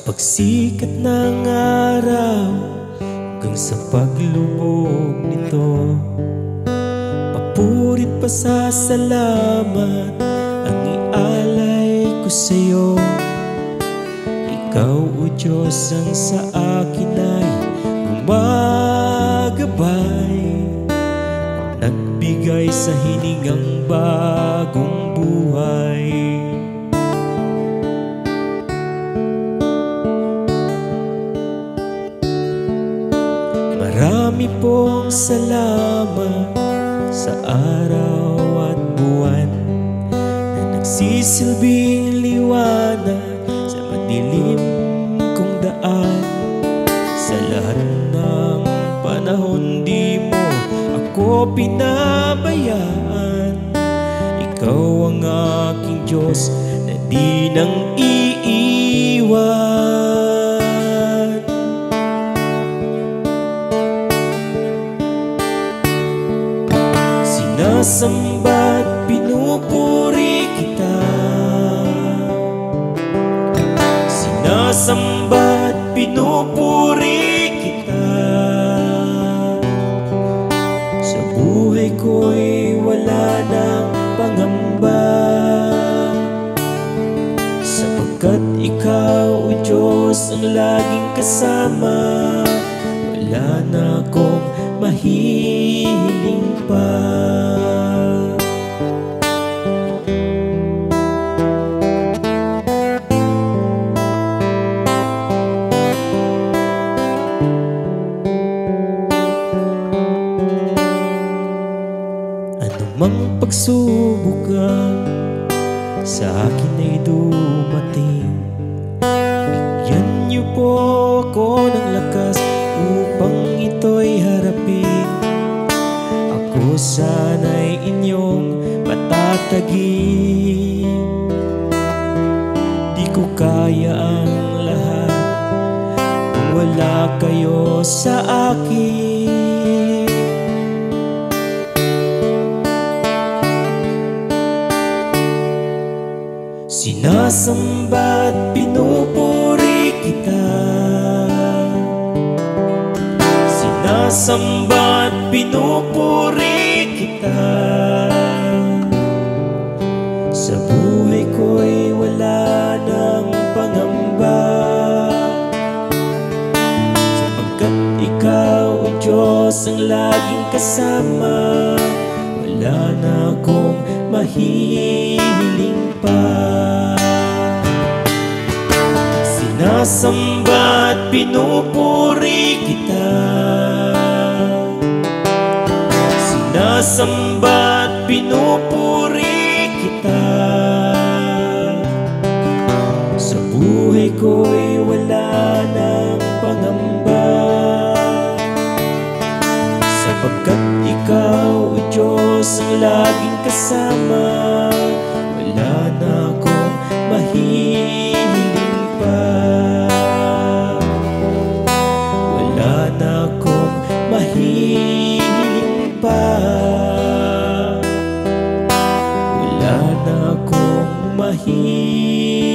pagsikat ng araw hanggang sa paglubog nito, papurit pasasalamat ang ialay ko sa'yo. Ikaw, O Diyos, ang sa akin ay gumagabay, nagbigay sa hiningang bagong buhay. Marami pong salamat sa araw at buwan na nagsisilbing liwanag sa madilim kong daan. Sa lahat ng panahon di mo ako pinabayaan. Ikaw ang aking Diyos na di nang iiwan. Sinasamba't pinupuri kita, sinasamba't pinupuri kita. Sa buhay ko'y wala nang pangamba, sapagkat ikaw, O Diyos, ang laging kasama. Wala na akong mahiling pa. Anumang pagsubok sa akin ay dumating, bigyan niyo po ako ng lakas upang ito'y harapin. Ako sana'y inyong patatagin. Di ko kaya ang lahat kung wala kayo sa akin. Sinasamba't pinupuri kita, sinasamba't pinupuri kita. Sa buhay ko'y wala nang pangamba, sapagkat ikaw, O Diyos, ang laging kasama. Wala na akong mahiling pa. Sinasamba't pinupuri kita, sinasamba't pinupuri kita. Sa buhay ko'y wala nang pangamba, sapagkat ikaw, O Diyos, ang laging kasama. Wala na akong mahiling pa, wala na akong mahiling pa, wala na akong mahiling.